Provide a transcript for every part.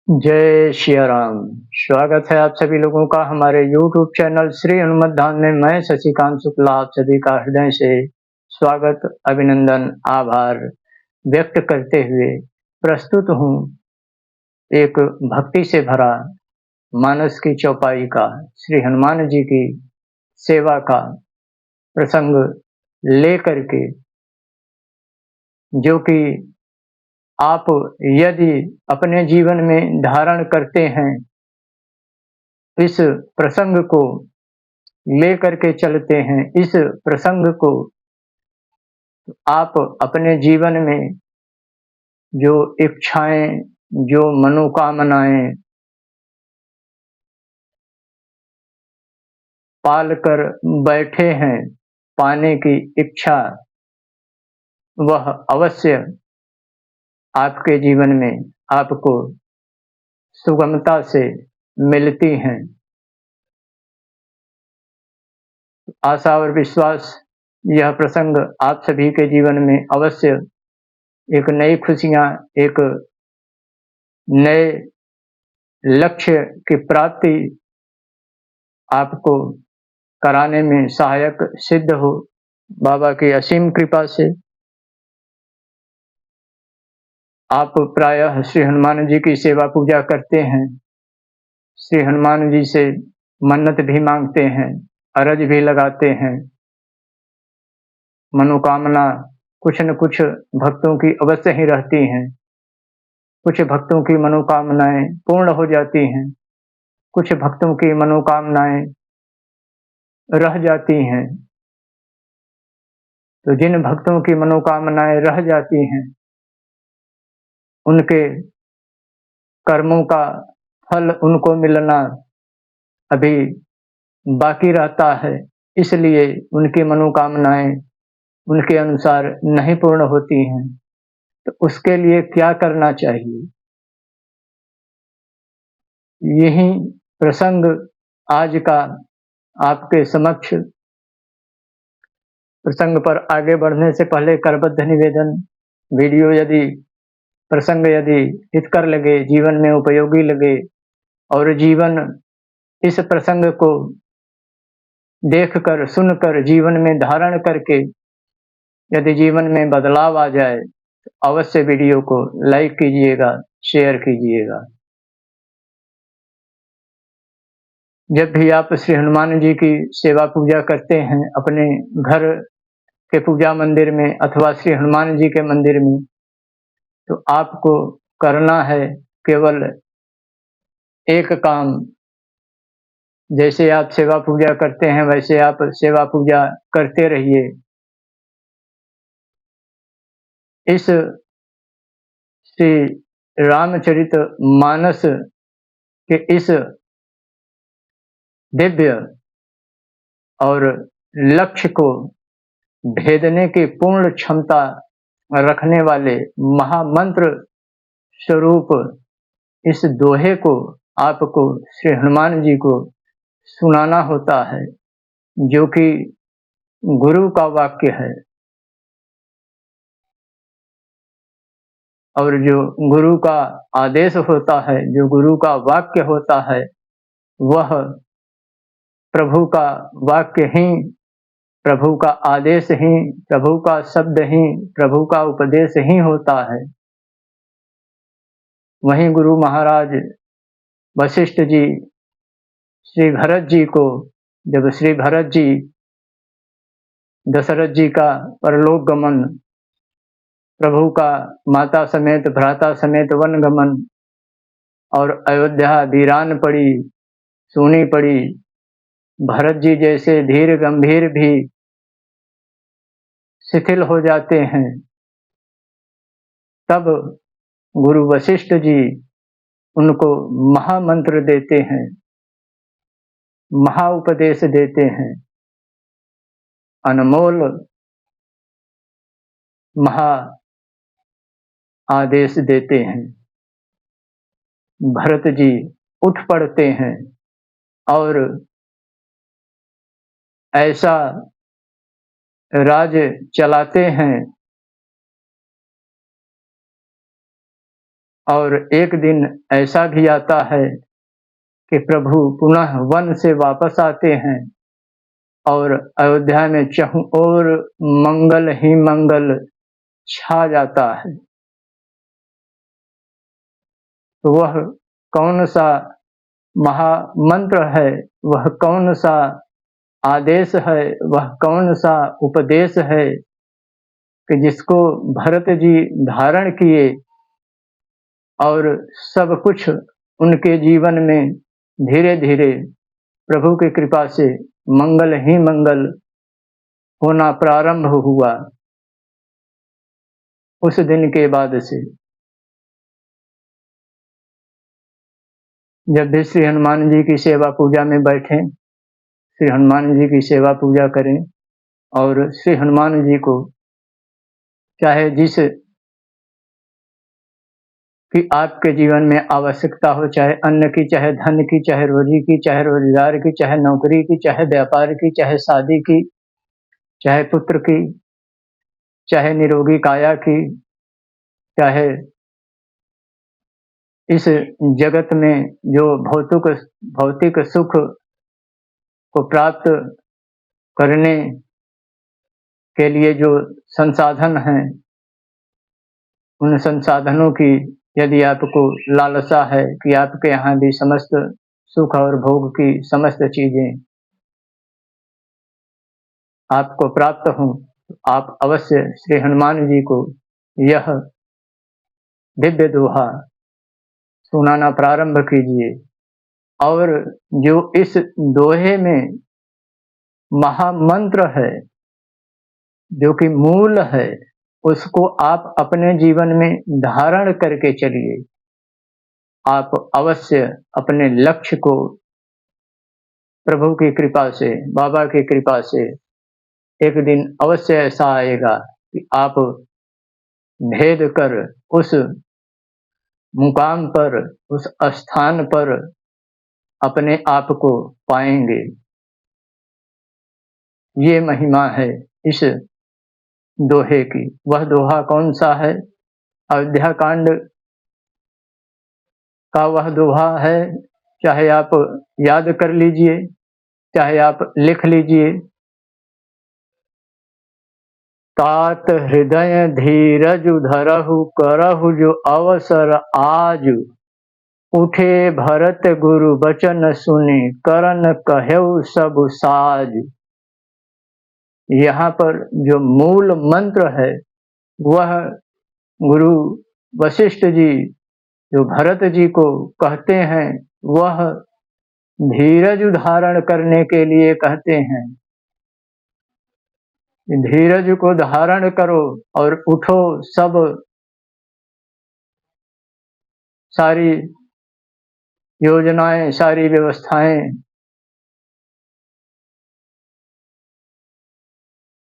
जय सिया राम। स्वागत है आप सभी लोगों का हमारे YouTube चैनल श्री हनुमत धाम में। मैं शशिकांत शुक्ला आप सभी का हृदय से स्वागत, अभिनंदन, आभार व्यक्त करते हुए प्रस्तुत हूँ एक भक्ति से भरा मानस की चौपाई का श्री हनुमान जी की सेवा का प्रसंग लेकर के, जो कि आप यदि अपने जीवन में धारण करते हैं, इस प्रसंग को लेकर के चलते हैं, इस प्रसंग को आप अपने जीवन में जो इच्छाएं, जो मनोकामनाएं पाल कर बैठे हैं, पाने की इच्छा, वह अवश्य आपके जीवन में आपको सुगमता से मिलती हैं। आशा और विश्वास यह प्रसंग आप सभी के जीवन में अवश्य एक नई खुशियां, एक नए लक्ष्य की प्राप्ति आपको कराने में सहायक सिद्ध हो, बाबा की असीम कृपा से। आप प्रायः श्री हनुमान जी की सेवा पूजा करते हैं, श्री हनुमान जी से मन्नत भी मांगते हैं, अरज भी लगाते हैं। मनोकामना कुछ न कुछ भक्तों की अवश्य ही रहती हैं। कुछ भक्तों की मनोकामनाएं पूर्ण हो जाती हैं, कुछ भक्तों की मनोकामनाएं रह जाती हैं। तो जिन भक्तों की मनोकामनाएं रह जाती हैं, उनके कर्मों का फल उनको मिलना अभी बाकी रहता है, इसलिए उनकी मनोकामनाएं उनके अनुसार नहीं पूर्ण होती हैं। तो उसके लिए क्या करना चाहिए, यही प्रसंग आज का आपके समक्ष। प्रसंग पर आगे बढ़ने से पहले करबद्ध निवेदन, वीडियो यदि प्रसंग यदि हितकर लगे, जीवन में उपयोगी लगे और जीवन इस प्रसंग को देखकर, सुनकर, जीवन में धारण करके यदि जीवन में बदलाव आ जाए, तो अवश्य वीडियो को लाइक कीजिएगा, शेयर कीजिएगा। जब भी आप श्री हनुमान जी की सेवा पूजा करते हैं अपने घर के पूजा मंदिर में अथवा श्री हनुमान जी के मंदिर में, तो आपको करना है केवल एक काम। जैसे आप सेवा पूजा करते हैं वैसे आप सेवा पूजा करते रहिए। इस श्री रामचरित मानस के इस दिव्य और लक्ष्य को भेदने की पूर्ण क्षमता रखने वाले महामंत्र स्वरूप इस दोहे को आपको श्री हनुमान जी को सुनाना होता है, जो कि गुरु का वाक्य है। और जो गुरु का आदेश होता है, जो गुरु का वाक्य होता है, वह प्रभु का वाक्य ही, प्रभु का आदेश ही, प्रभु का शब्द ही, प्रभु का उपदेश ही होता है। वहीं गुरु महाराज वशिष्ठ जी श्री भरत जी को, जब श्री भरत जी दशरथ जी का परलोक गमन, प्रभु का माता समेत भ्राता समेत वन गमन और अयोध्या वीरान पड़ी, सूनी पड़ी, भरत जी जैसे धीर गंभीर भी शिथिल हो जाते हैं, तब गुरु वशिष्ठ जी उनको महामंत्र देते हैं, महाउपदेश देते हैं, अनमोल महा आदेश देते हैं। भरत जी उठ पड़ते हैं और ऐसा राज चलाते हैं और एक दिन ऐसा भी आता है कि प्रभु पुनः वन से वापस आते हैं और अयोध्या में चहुं ओर मंगल ही मंगल छा जाता है। तो वह कौन सा महामंत्र है, वह कौन सा आदेश है, वह कौन सा उपदेश है कि जिसको भरत जी धारण किए और सब कुछ उनके जीवन में धीरे धीरे प्रभु की कृपा से मंगल ही मंगल होना प्रारंभ हुआ। उस दिन के बाद से जब भी श्री हनुमान जी की सेवा पूजा में बैठें, श्री हनुमान जी की सेवा पूजा करें और श्री हनुमान जी को चाहे जिस कि आपके जीवन में आवश्यकता हो, चाहे अन्न की, चाहे धन की, चाहे रोजी की, चाहे रोजगार की, चाहे नौकरी की, चाहे व्यापार की, चाहे शादी की, चाहे पुत्र की, चाहे निरोगी काया की, चाहे इस जगत में जो भौतिक सुख को प्राप्त करने के लिए जो संसाधन हैं, उन संसाधनों की यदि आपको लालसा है कि आपके यहाँ भी समस्त सुख और भोग की समस्त चीजें आपको प्राप्त हों, आप अवश्य श्री हनुमान जी को यह दिव्य दोहा सुनाना प्रारंभ कीजिए। और जो इस दोहे में महामंत्र है, जो कि मूल है, उसको आप अपने जीवन में धारण करके चलिए। आप अवश्य अपने लक्ष्य को प्रभु की कृपा से, बाबा की कृपा से एक दिन अवश्य ऐसा आएगा कि आप भेद कर उस मुकाम पर, उस स्थान पर अपने आप को पाएंगे। ये महिमा है इस दोहे की। वह दोहा कौन सा है? अयोध्या कांड का वह दोहा है। चाहे आप याद कर लीजिए, चाहे आप लिख लीजिए। तात हृदय धीरज धरहु करहु जो अवसर आज, उठे भरत गुरु बचन सुने करन कहऊ सब साज। यहाँ पर जो मूल मंत्र है वह गुरु वशिष्ठ जी जो भरत जी को कहते हैं, वह धीरज धारण करने के लिए कहते हैं। धीरज को धारण करो और उठो, सब सारी योजनाएं, सारी व्यवस्थाएं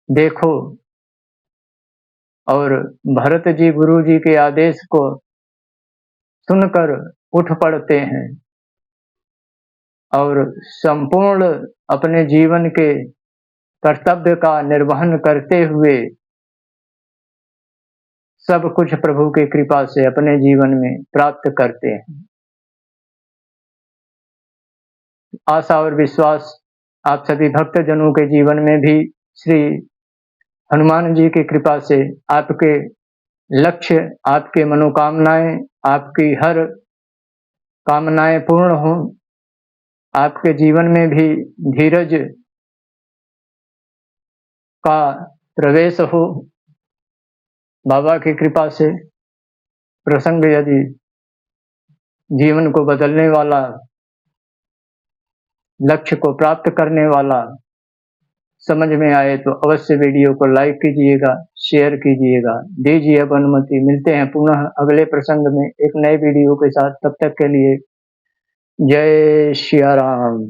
देखो। और भरत जी गुरु जी के आदेश को सुनकर उठ पड़ते हैं और संपूर्ण अपने जीवन के कर्तव्य का निर्वहन करते हुए सब कुछ प्रभु की कृपा से अपने जीवन में प्राप्त करते हैं। आशा और विश्वास आप सभी भक्तजनों के जीवन में भी श्री हनुमान जी की कृपा से आपके लक्ष्य, आपके मनोकामनाएं, आपकी हर कामनाएं पूर्ण हों। आपके जीवन में भी धीरज का प्रवेश हो। बाबा की कृपा से प्रसंग यदि जीवन को बदलने वाला, लक्ष्य को प्राप्त करने वाला समझ में आए तो अवश्य वीडियो को लाइक कीजिएगा, शेयर कीजिएगा। दीजिए अब अनुमति। मिलते हैं पुनः अगले प्रसंग में एक नए वीडियो के साथ। तब तक के लिए जय सिया राम।